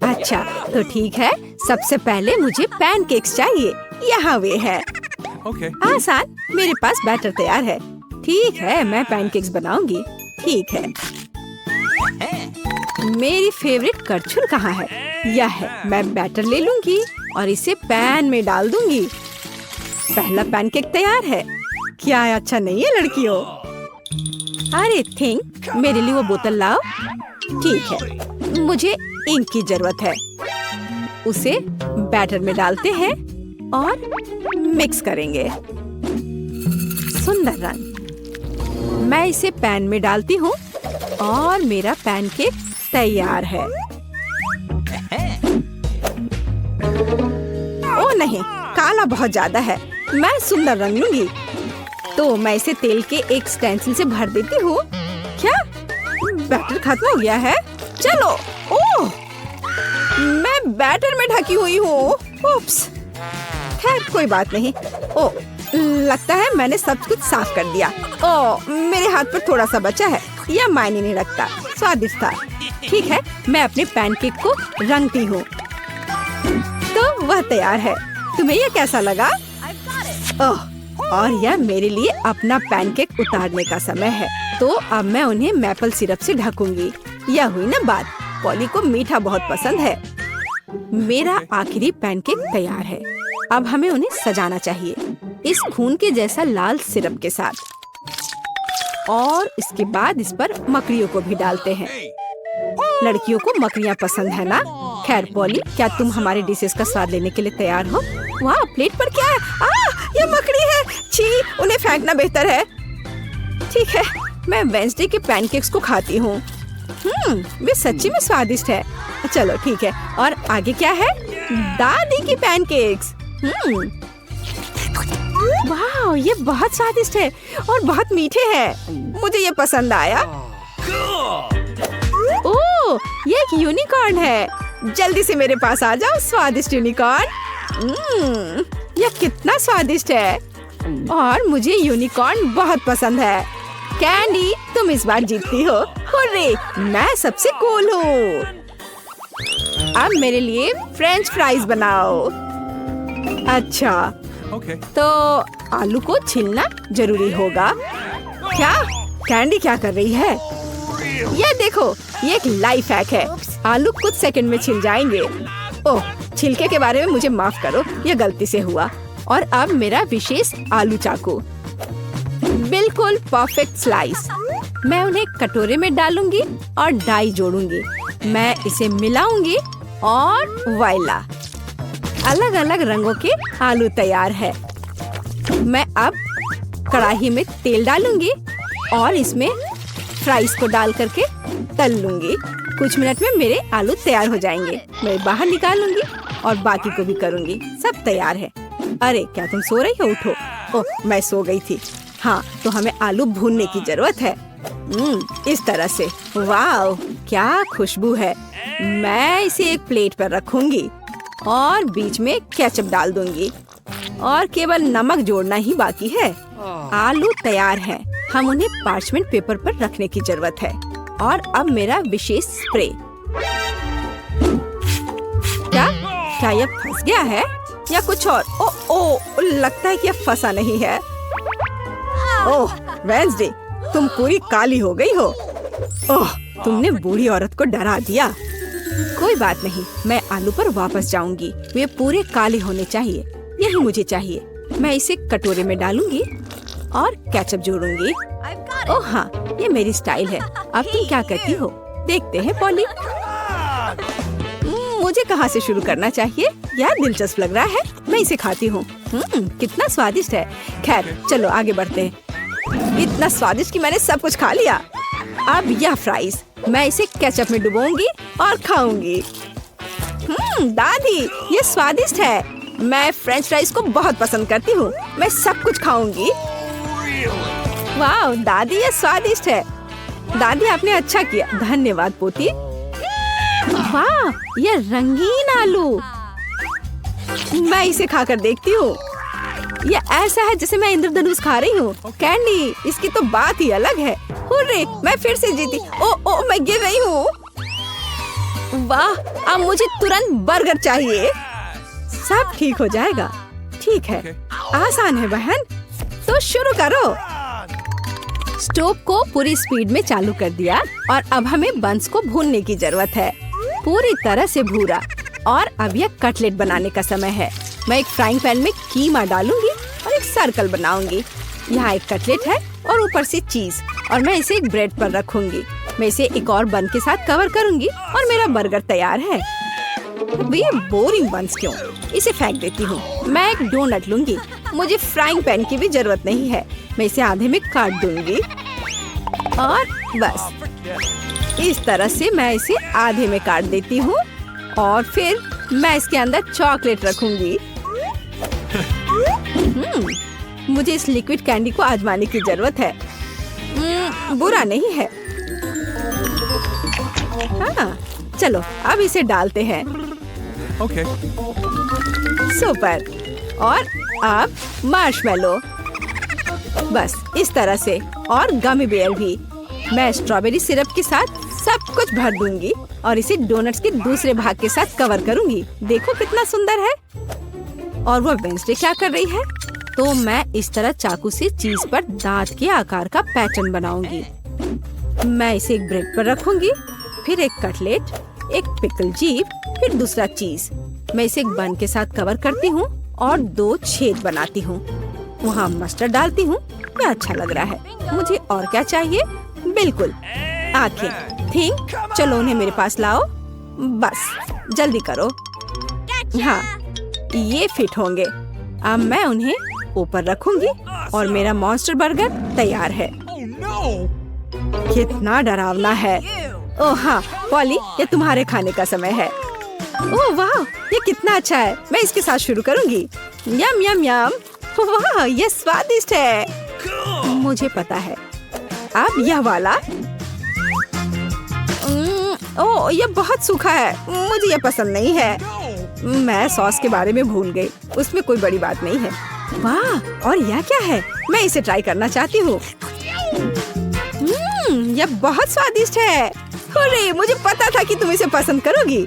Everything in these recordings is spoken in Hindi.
अच्छा तो ठीक है, सबसे पहले मुझे पैनकेक्स चाहिए। यहाँ वे है। आसान, मेरे पास बैटर तैयार है। ठीक है, मैं पैनकेक्स बनाऊंगी। ठीक है। मेरी फेवरेट करछुल कहाँ है? यह है। मैं बैटर ले लूंगी और इसे पैन में डाल दूंगी। पहला पैनकेक तैयार है। क्या अच्छा नहीं है लड़कियों? अरे थिंक, मेरे लिए वो बोतल लाओ। ठीक है, मुझे इंक की जरूरत है। उसे बैटर में डालते हैं और मिक्स करेंगे। सुंदर रंग। मैं इसे पैन में डालती हूँ और मेरा पैनकेक तैयार है। ओ नहीं, काला बहुत ज्यादा है। मैं सुंदर रंग लूंगी। तो मैं इसे तेल के एक स्टेंसिल से भर देती हूँ। क्या बैटर खत्म हो गया है? चलो। ओह, मैं बैटर में ढकी हुई हूँ। उप्स। खैर कोई बात नहीं। ओह, लगता है मैंने सब कुछ साफ कर दिया। ओह, मेरे हाथ पर थोड़ा सा बचा है। यह मायने नहीं रखता। स्वादिष्ट था। ठीक है, मैं अपने पैनकेक को रंगती हूँ। तो वह तैयार है। तुम्हें यह कैसा लगा? ओह, और यह मेरे लिए अपना पैनकेक उतारने का समय है। तो अब मैं उन्हें मैपल सिरप से ढकूंगी। यह हुई ना बात। पॉली को मीठा बहुत पसंद है। मेरा आखिरी पैनकेक तैयार है। अब हमें उन्हें सजाना चाहिए इस खून के जैसा लाल सिरप के साथ। और इसके बाद इस पर मकड़ियों को भी डालते हैं। लड़कियों को मकड़ियाँ पसंद है ना? खैर पॉली, क्या तुम हमारे डिशेस का स्वाद लेने के लिए तैयार हो? वाह, प्लेट पर क्या है? ये मकड़ी है। छी, उन्हें फेंकना बेहतर है। ठीक है, मैं वेंसडे के पैनकेक्स को खाती हूँ। वे सच्ची में स्वादिष्ट है। चलो ठीक है, और आगे क्या है? दादी की पैनकेक्स। वाह, ये बहुत स्वादिष्ट है और बहुत मीठे हैं। मुझे ये पसंद आया। ओह, ये एक यूनिकॉर्न है। जल्दी से मेरे पास आ जाओ, स्वादिष्ट यूनिकॉर्न। यह कितना स्वादिष्ट है और मुझे यूनिकॉर्न बहुत पसंद है। कैंडी, तुम इस बार जीतती हो। हुर्रे, मैं सबसे कूल हूँ। अब मेरे लिए फ्रेंच फ्राइज बनाओ। अच्छा, तो आलू को छीलना जरूरी होगा। क्या कैंडी क्या कर रही है? ये देखो, ये एक लाइफ हैक है। आलू कुछ सेकंड में छिल जाएंगे। ओह, छिलके के बारे में मुझे माफ करो, ये गलती से हुआ। और अब मेरा विशेष आलू चाकू। बिल्कुल परफेक्ट स्लाइस। मैं उन्हें कटोरे में डालूंगी और डाई जोड़ूंगी। मैं इसे मिलाऊंगी और वाइला, अलग अलग रंगों के आलू तैयार है। मैं अब कढ़ाई में तेल डालूंगी और इसमें फ्राइज को डाल करके तल लूंगी। कुछ मिनट में मेरे आलू तैयार हो जाएंगे। मैं बाहर निकाल लूंगी और बाकी को भी करूंगी। सब तैयार है। अरे क्या तुम सो रही हो? उठो। ओह, मैं सो गई थी। हाँ, तो हमें आलू भूनने की जरूरत है। इस तरह से। वाह, क्या खुशबू है। मैं इसे एक प्लेट पर रखूंगी और बीच में केचप डाल दूंगी और केवल नमक जोड़ना ही बाकी है। आलू तैयार हैं। हम उन्हें पार्चमेंट पेपर पर रखने की जरूरत है। और अब मेरा विशेष स्प्रे। क्या यह फंस गया है या कुछ और? ओह, लगता है कि यह फंसा नहीं है। ओह वेंसडे, तुम पूरी काली हो गई हो। ओह, तुमने बूढ़ी औरत को डरा दिया। कोई बात नहीं, मैं आलू पर वापस जाऊंगी। वे पूरे काले होने चाहिए। यही मुझे चाहिए। मैं इसे कटोरे में डालूंगी और केचप जोड़ूंगी। ओह हाँ, ये मेरी स्टाइल है। अब तुम क्या करती हो? देखते हैं पॉली। मुझे कहाँ से शुरू करना चाहिए? यार दिलचस्प लग रहा है। मैं इसे खाती हूँ। कितना स्वादिष्ट है। खैर चलो आगे बढ़ते हैं। इतना स्वादिष्ट कि मैंने सब कुछ खा लिया। अब यह फ्राइज, मैं इसे केचप में डुबोऊंगी और खाऊंगी। दादी, ये स्वादिष्ट है। मैं फ्रेंच फ्राइज को बहुत पसंद करती हूँ। मैं सब कुछ खाऊंगी। वाह दादी, ये स्वादिष्ट है। दादी आपने अच्छा किया। धन्यवाद पोती। वाह, ये रंगीन आलू। मैं इसे खाकर देखती हूँ। ये ऐसा है जैसे मैं इंद्रधनुष खा रही हूँ। कैंडी, इसकी तो बात ही अलग है। हुर्रे, मैं फिर से जीती। ओ, मैं गिर रही हूँ। वाह, अब मुझे तुरंत बर्गर चाहिए। सब ठीक हो जाएगा। ठीक है, आसान है बहन, तो शुरू करो। स्टोव को पूरी स्पीड में चालू कर दिया और अब हमें बंस को भूनने की जरूरत है, पूरी तरह से भूरा। और अब यह कटलेट बनाने का समय है। मैं एक फ्राइंग पैन में कीमा डालूंगी और एक सर्कल बनाऊंगी। यहाँ एक कटलेट है और ऊपर से चीज, और मैं इसे एक ब्रेड पर रखूंगी। मैं इसे एक और बन के साथ कवर करूंगी और मेरा बर्गर तैयार है। ये बोरिंग बंस क्यों, इसे फेंक देती हूँ। मैं एक डोनट लूंगी। मुझे फ्राइंग पैन की भी जरूरत नहीं है। मैं इसे आधे में काट दूंगी और बस इस तरह से मैं इसे आधे में काट देती हूँ और फिर मैं इसके अंदर चॉकलेट रखूंगी। मुझे इस लिक्विड कैंडी को आजमाने की जरूरत है। बुरा नहीं है। हाँ, चलो अब इसे डालते हैं। Okay. सुपर। और अब मार्शमेलो, बस इस तरह से, और गमी बेयर भी। मैं स्ट्रॉबेरी सिरप के साथ सब कुछ भर दूंगी और इसे डोनट्स के दूसरे भाग के साथ कवर करूंगी। देखो कितना सुंदर है। और वो वेंसडे क्या कर रही है? तो मैं इस तरह चाकू से चीज पर दांत के आकार का पैटर्न बनाऊंगी। मैं इसे एक ब्रेड पर रखूंगी, फिर एक कटलेट, एक पिकल जीप, फिर दूसरा चीज। मैं इसे एक बन के साथ कवर करती हूँ और 2 छेद बनाती हूँ। वहाँ मस्टर्ड डालती हूँ। क्या अच्छा लग रहा है। मुझे और क्या चाहिए? बिल्कुल, आंखें। थिंक, चलो उन्हें मेरे पास लाओ। बस जल्दी करो। हाँ, ये फिट होंगे। अब मैं उन्हें ऊपर रखूंगी और मेरा मॉन्स्टर बर्गर तैयार है। कितना डरावना है। ओह हाँ पॉली, ये तुम्हारे खाने का समय है। ओह वाह, ये कितना अच्छा है। मैं इसके साथ शुरू करूंगी। यम यम यम। वाह, ये स्वादिष्ट है। मुझे पता है। अब यह वाला। ओह, ये बहुत सूखा है। मुझे ये पसंद नहीं है। मैं सॉस के बारे में भूल गई। उसमें कोई बड़ी बात नहीं है। वाह, और यह क्या है? मैं इसे ट्राई करना चाहती हूँ। यह बहुत स्वादिष्ट है। अरे, मुझे पता था कि तुम इसे पसंद करोगी।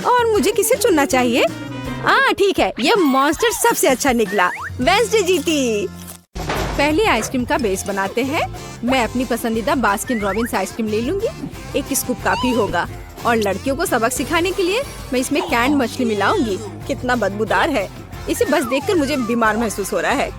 और मुझे किसे चुनना चाहिए? हाँ ठीक है, यह मॉन्स्टर सबसे अच्छा निकला। वेंसडे जीती। पहले आइसक्रीम का बेस बनाते हैं। मैं अपनी पसंदीदा बास्किन रॉबिन्स आइसक्रीम ले लूंगी। एक स्कूप काफी होगा। और लड़कियों को सबक सिखाने के लिए मैं इसमें कैंड मछली मिलाऊंगी। कितना बदबूदार है। इसे बस देखकर मुझे बीमार महसूस हो रहा है।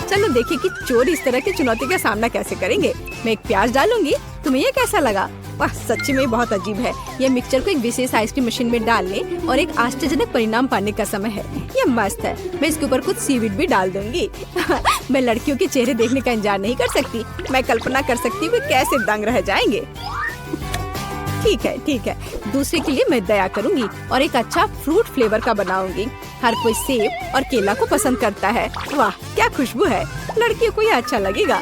चलो देखिए कि चोर इस तरह की चुनौती का सामना कैसे करेंगे। मैं एक प्याज डालूंगी। तुम्हें ये कैसा लगा? वाह, सच्ची में बहुत अजीब है। यह मिक्सचर को एक विशेष आइसक्रीम मशीन में डालने और एक आश्चर्यजनक परिणाम पाने का समय है। यह मस्त है। मैं इसके ऊपर कुछ सीवीड भी डाल दूंगी। मैं लड़कियों के चेहरे देखने का इंतजार नहीं कर सकती। मैं कल्पना कर सकती हूँ कैसे दंग रह जाएंगे। ठीक है ठीक है, दूसरे के लिए मैं दया करूंगी और एक अच्छा फ्रूट फ्लेवर का बनाऊंगी। हर कोई सेब और केला को पसंद करता है। वाह, क्या खुशबू है। लड़कियों को यह अच्छा लगेगा।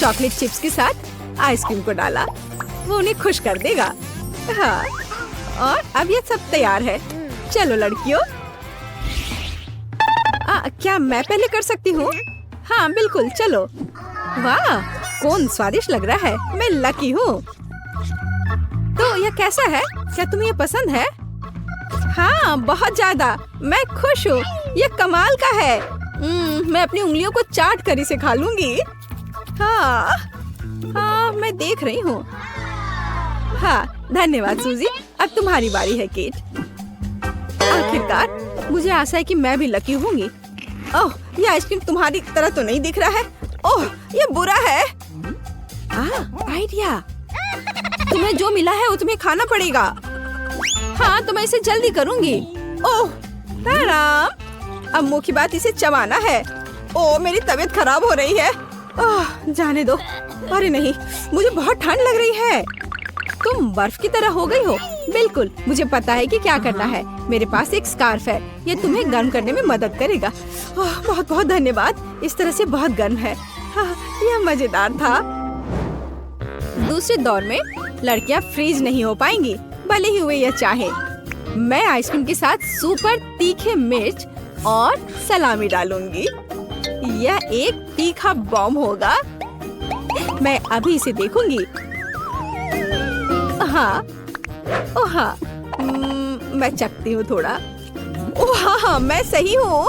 चॉकलेट चिप्स के साथ आइसक्रीम को डाला। वो उन्हें खुश कर देगा। हाँ, और अब ये सब तैयार है। चलो लड़कियों। क्या मैं पहले कर सकती हूँ? हाँ बिल्कुल, चलो। वाह, कौन स्वादिष्ट लग रहा है। मैं लकी हूँ। तो यह कैसा है? क्या तुम्हें यह पसंद है? हाँ, बहुत ज्यादा। मैं खुश हूँ। यह कमाल का है। मैं अपनी उंगलियों को चाट कर इसे खा लूंगी। हाँ, मैं देख रही हूँ। हाँ, धन्यवाद सूजी। अब तुम्हारी बारी है केट। आखिरकार, मुझे आशा है कि मैं भी लकी होंगी। ओह, ये आइसक्रीम तुम्हारी तरह तो नहीं दिख रहा है। ओह, ये बुरा है। आइडिया। तुम्हें जो मिला है वो तुम्हें खाना पड़ेगा। हाँ, तो मैं इसे जल्दी करूंगी। ओह, राम। अब मुख्य बात इसे चबाना है। ओह, मेरी तबीयत खराब हो रही है। ओह, जाने दो। अरे नहीं, मुझे बहुत ठंड लग रही है। तुम बर्फ की तरह हो गई हो। बिल्कुल, मुझे पता है कि क्या करना है। मेरे पास एक स्कार्फ है। ये तुम्हें गर्म करने में मदद करेगा। बहुत बहुत धन्यवाद। इस तरह से बहुत गर्म है। यह मजेदार था। दूसरे दौर में लड़कियां फ्रीज नहीं हो पाएंगी, भले ही वे यह चाहे। मैं आइसक्रीम के साथ सुपर तीखे मिर्च और सलामी डालूंगी। यह एक तीखा बॉम्ब होगा। मैं अभी इसे देखूंगी। हाँ, ओ हाँ, मैं चखती हूँ थोड़ा। ओ हाँ, मैं सही हूँ।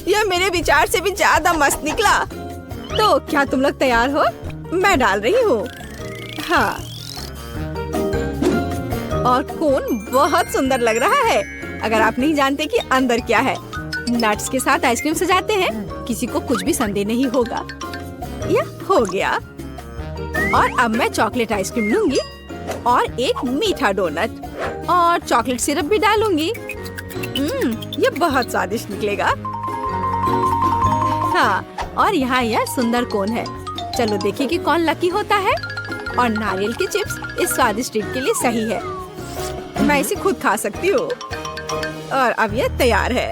यह मेरे विचार से भी ज्यादा मस्त निकला। तो क्या तुम लोग तैयार हो? मैं डाल रही हूँ। हाँ, और कोन बहुत सुंदर लग रहा है। अगर आप नहीं जानते कि अंदर क्या है, नट्स के साथ आइसक्रीम सजाते हैं, किसी को कुछ भी संदेह नहीं होगा। यह हो गया। और अब मैं चॉकलेट आइसक्रीम लूंगी और एक मीठा डोनट और चॉकलेट सिरप भी डालूंगी। ये बहुत स्वादिष्ट निकलेगा। हाँ, और यहाँ यह सुंदर कोन है। चलो देखिए कि कौन लकी होता है। और नारियल के चिप्स इस स्वादिष्ट ट्रीट के लिए सही है। मैं इसे खुद खा सकती हूँ। और अब यह तैयार है।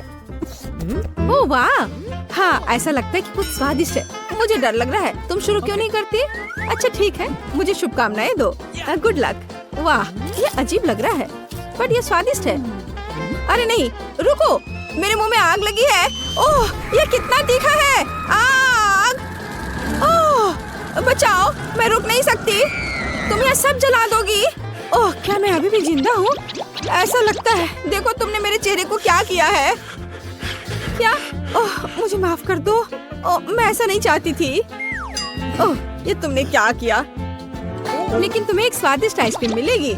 ओह वाह! हाँ, ऐसा लगता है कि कुछ स्वादिष्ट है। मुझे डर लग रहा है। तुम शुरू क्यों नहीं करती? अच्छा ठीक है, मुझे शुभकामनाएं दो। Good luck. वाह, ये अजीब लग रहा है, बट ये स्वादिष्ट है। अरे नहीं, रुको, मेरे मुंह में आग लगी है। ओह, ये कितना तीखा है। आग! ओह, बचाओ, मैं रुक नहीं सकती। तुम यह सब जला दोगी। ओह, क्या मैं अभी भी जिंदा हूँ? ऐसा लगता है। देखो तुमने मेरे चेहरे को क्या किया है। क्या? ओह, मुझे माफ कर दो। ओह, मैं ऐसा नहीं चाहती थी। ओह, ये तुमने क्या किया? लेकिन तुम्हें एक स्वादिष्ट आइसक्रीम मिलेगी।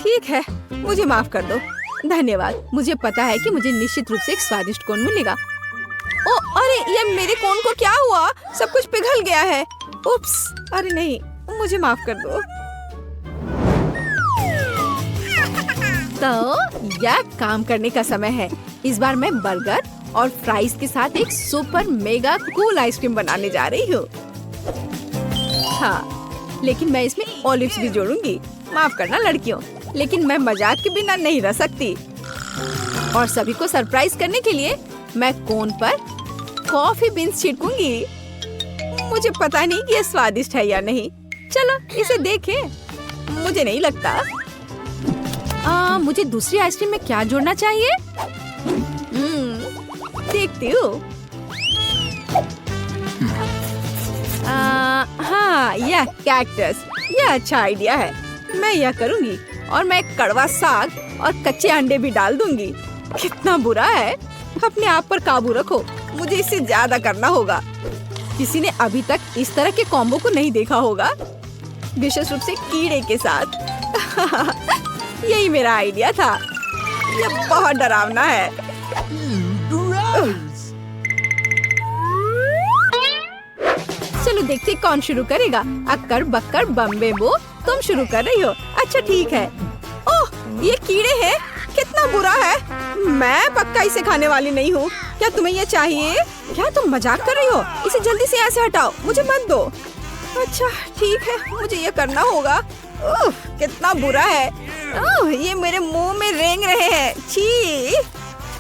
ठीक है, मुझे माफ कर दो। धन्यवाद। मुझे पता है कि मुझे निश्चित रूप से एक स्वादिष्ट कोन मिलेगा। ओह, अरे ये मेरे कोन को क्या हुआ? सब कुछ पिघल गया है। उप्स, अरे नहीं, मुझे माफ कर दो। तो यह काम करने का समय है। इस बार मैं बर्गर और फ्राइज के साथ एक सुपर मेगा कूल आइसक्रीम बनाने जा रही हूँ। हाँ, लेकिन मैं इसमें ऑलिव्स भी जोड़ूंगी। माफ करना लड़कियों, लेकिन मैं मजाक के बिना नहीं रह सकती। और सभी को सरप्राइज करने के लिए मैं कोन पर कॉफी बीन्स छिड़कूंगी। मुझे पता नहीं कि ये स्वादिष्ट है या नहीं। चलो इसे देखें। मुझे नहीं लगता। मुझे दूसरी आइसक्रीम में क्या जोड़ना चाहिए? देखती हूँ। हाँ, यह कैक्टस, यह अच्छा आइडिया है। मैं यह करूँगी। और मैं कड़वा साग और कच्चे अंडे भी डाल दूंगी। कितना बुरा है। अपने आप पर काबू रखो, मुझे इससे ज्यादा करना होगा। किसी ने अभी तक इस तरह के कॉम्बो को नहीं देखा होगा, विशेष रूप से कीड़े के साथ। यही मेरा आइडिया था। यह बहुत डरावना है। चलो देखते कौन शुरू करेगा। अक्कर बक्कर बम्बे बो, तुम शुरू कर रही हो। अच्छा ठीक है। ओह, ये कीड़े हैं। कितना बुरा है। मैं पक्का इसे खाने वाली नहीं हूँ। क्या तुम्हें ये चाहिए? क्या तुम मजाक कर रही हो? इसे जल्दी से यहाँ से हटाओ, मुझे मत दो। अच्छा ठीक है, मुझे ये करना होगा। ओह, कितना बुरा है। ओह, ये मेरे मुंह में रेंग रहे हैं। छी!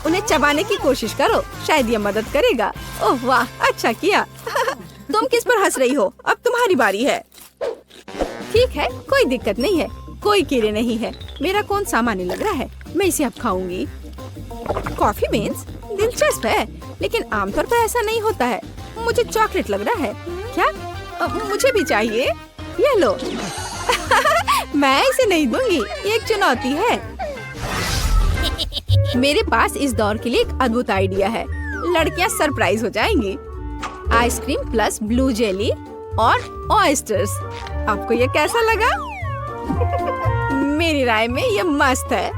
उन्हें चबाने की कोशिश करो, शायद ये मदद करेगा। ओह वाह, अच्छा किया। तुम किस पर हंस रही हो? अब तुम्हारी बारी है। ठीक है, कोई दिक्कत नहीं है। कोई कीड़े नहीं है। मेरा कौन सामान्य लग रहा है। मैं इसे अब खाऊंगी। कॉफी बीन्स दिलचस्प है, लेकिन आमतौर पर ऐसा नहीं होता है। मुझे चॉकलेट लग रहा है। क्या? मुझे भी चाहिए। ये लो। मैं इसे नहीं दूंगी, ये एक चुनौती है। मेरे पास इस दौर के लिए एक अद्भुत आइडिया है। लड़कियां सरप्राइज हो जाएंगी। आइसक्रीम प्लस ब्लू जेली और ऑयस्टर्स। आपको ये कैसा लगा? मेरी राय में ये मस्त है।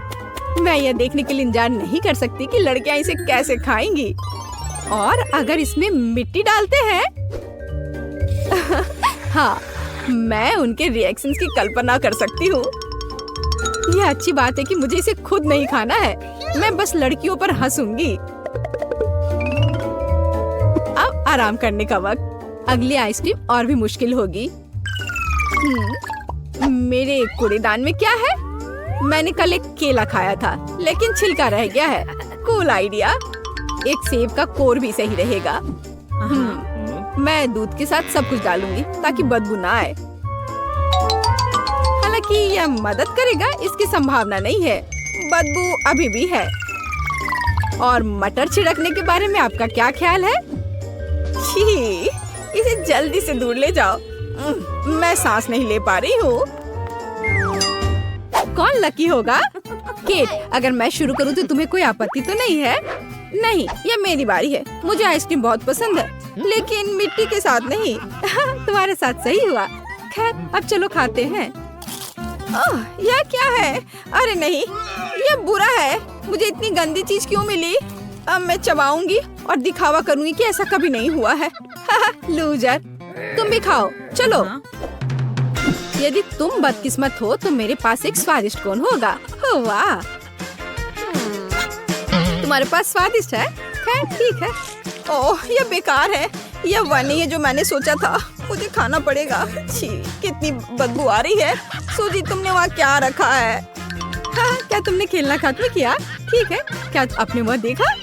मैं यह देखने के लिए इंतजार नहीं कर सकती कि लड़कियां इसे कैसे खाएंगी। और अगर इसमें मिट्टी डालते हैं हाँ, मैं उनके रिएक्शंस की कल्पना कर सकती हूँ। यह अच्छी बात है कि मुझे इसे खुद नहीं खाना है। मैं बस लड़कियों पर हंसूंगी। अब आराम करने का वक्त। अगली आइसक्रीम और भी मुश्किल होगी। मेरे कूड़ेदान में क्या है? मैंने कल एक केला खाया था, लेकिन छिलका रह गया है। Cool idea. एक सेब का कोर भी सही रहेगा। मैं दूध के साथ सब कुछ डालूंगी ताकि बदबू ना आए। हालांकि यह मदद करेगा इसकी संभावना नहीं है। बदबू अभी भी है। और मटर छिड़कने के बारे में आपका क्या ख्याल है? छी, इसे जल्दी से दूर ले जाओ। मैं सांस नहीं ले पा रही हूँ। कौन लकी होगा? केट, अगर मैं शुरू करूँ तो तुम्हें कोई आपत्ति तो नहीं है? नहीं, ये मेरी बारी है। मुझे आइसक्रीम बहुत पसंद है, लेकिन मिट्टी के साथ नहीं। तुम्हारे साथ सही हुआ। खैर, अब चलो खाते हैं। ओह, यह क्या है? अरे नहीं, ये बुरा है। मुझे इतनी गंदी चीज क्यों मिली? अब मैं चबाऊंगी और दिखावा करूंगी कि ऐसा कभी नहीं हुआ है। लूजर, तुम भी खाओ। चलो। यदि तुम बदकिस्मत हो तो मेरे पास एक स्वादिष्ट कोन होगा। वाह, तुम्हारे पास स्वादिष्ट है? खैर ठीक है। ओह, यह बेकार है। यह वह नहीं है जो मैंने सोचा था। मुझे खाना पड़ेगा। छी, कितनी बदबू आ रही है। सूजी, तुमने वहाँ क्या रखा है? हाँ, क्या तुमने खेलना खत्म किया? ठीक है, क्या आपने वह देखा?